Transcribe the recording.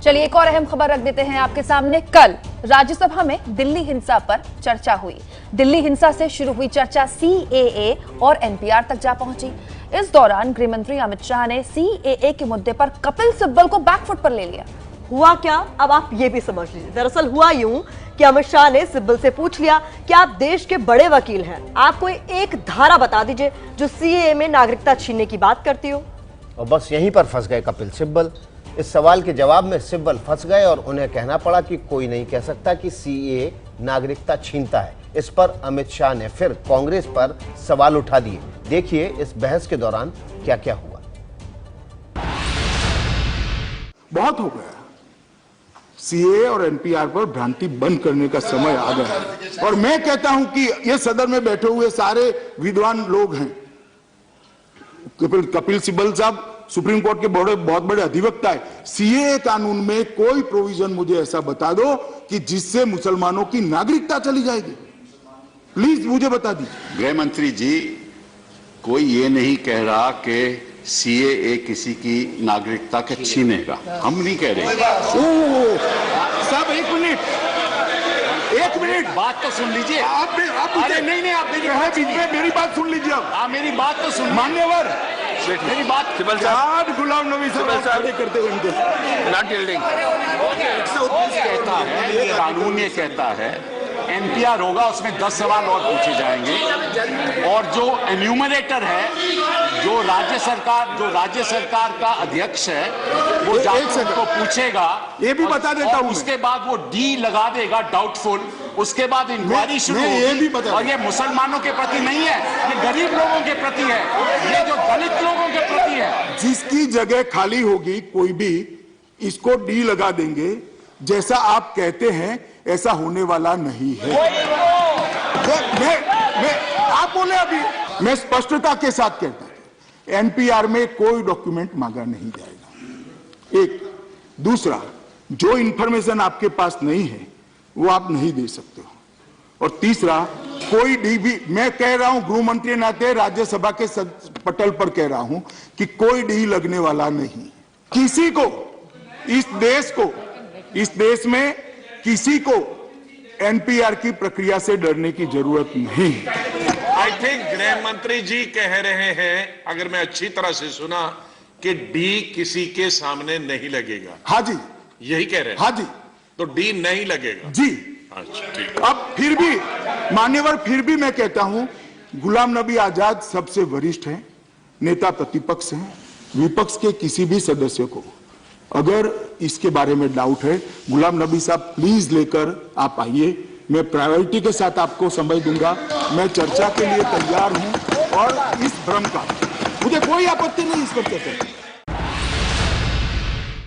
चलिए एक और अहम खबर रख देते हैं आपके सामने। कल राज्यसभा में दिल्ली हिंसा पर चर्चा हुई। दिल्ली हिंसा से शुरू हुई चर्चा सीएए और एनपीआर तक जा पहुंची। इस दौरान गृह मंत्री अमित शाह ने सीएए के मुद्दे पर कपिल सिब्बल को बैकफुट पर ले लिया। हुआ क्या, अब आप ये भी समझ लीजिए। दरअसल हुआ यूं कि अमित शाह ने सिब्बल से पूछ लिया कि आप देश के बड़े वकील हैं, आप कोई एक धारा बता दीजिए जो सीएए में नागरिकता छीनने की बात करती हो। और बस यहीं पर फंस गए कपिल सिब्बल। इस सवाल के जवाब में सिब्बल फंस गए और उन्हें कहना पड़ा कि कोई नहीं कह सकता कि सीएए नागरिकता छीनता है। इस पर अमित शाह ने फिर कांग्रेस पर सवाल उठा दिए। देखिए इस बहस के दौरान क्या क्या हुआ। बहुत हो गया, सीएए और एनपीआर पर भ्रांति बंद करने का समय आ गया है। और मैं कहता हूं कि ये सदन में बैठे हुए सारे विद्वान लोग हैं। कपिल सिब्बल साहब सुप्रीम कोर्ट के बहुत बड़े अधिवक्ता है। सीएए कानून में कोई प्रोविजन मुझे ऐसा बता दो कि जिससे मुसलमानों की नागरिकता चली जाएगी। प्लीज मुझे बता दीजिए। गृह मंत्री जी, कोई ये नहीं कह रहा कि सीएए किसी की नागरिकता के छीनेगा, हम नहीं कह रहे। साहब एक मिनट बात तो सुन लीजिए। आप अरे नहीं आप मेरी बात सुन लीजिए। आप मेरी बात तो सुन। मान्यवर मेरी बात गुलाम नबी साहब करते हुए कहता है, कानून ये कहता है एनपीआर होगा, उसमें 10 सवाल और पूछे जाएंगे। और जो एन्यूमरेटर है, जो राज्य सरकार का अध्यक्ष है, वो जाकर को पूछेगा। ये भी बता देता हूं। उसके बाद वो डी लगा देगा, डाउटफुल। उसके बाद इंक्वायरी शुरू होगी। और ये मुसलमानों के प्रति नहीं है, ये गरीब लोगों के प्रति है, ये जो दलित लोगों के प्रति है। जिसकी जगह खाली होगी कोई भी, इसको डी लगा देंगे। जैसा आप कहते हैं ऐसा होने वाला नहीं है। आप बोले अभी, मैं स्पष्टता के साथ कहता हूं, एनपीआर में कोई डॉक्यूमेंट मांगा नहीं जाएगा। एक दूसरा, जो इंफॉर्मेशन आपके पास नहीं है वो आप नहीं दे सकते हो। और तीसरा, कोई डी भी, मैं कह रहा हूं गृह मंत्री नाते राज्यसभा के पटल पर कह रहा हूं कि कोई डी लगने वाला नहीं। किसी को, इस देश में किसी को एनपीआर की प्रक्रिया से डरने की जरूरत नहीं। आई थिंक गृह मंत्री जी कह रहे हैं, अगर मैं अच्छी तरह से सुना, कि डी किसी के सामने नहीं लगेगा। हाँ जी, यही कह रहे हैं। हाँ जी, तो डी नहीं लगेगा जी। अच्छा ठीक। अब फिर भी मान्यवर, फिर भी मैं कहता हूं, गुलाम नबी आजाद सबसे वरिष्ठ हैं, नेता प्रतिपक्ष हैं। विपक्ष के किसी भी सदस्य को अगर इसके बारे में डाउट है, गुलाम नबी साहब प्लीज लेकर आप आइए। मैं प्रायोरिटी के साथ आपको समय दूंगा। मैं चर्चा के लिए तैयार हूं और इस भ्रम का मुझे कोई आपत्ति नहीं इस पर।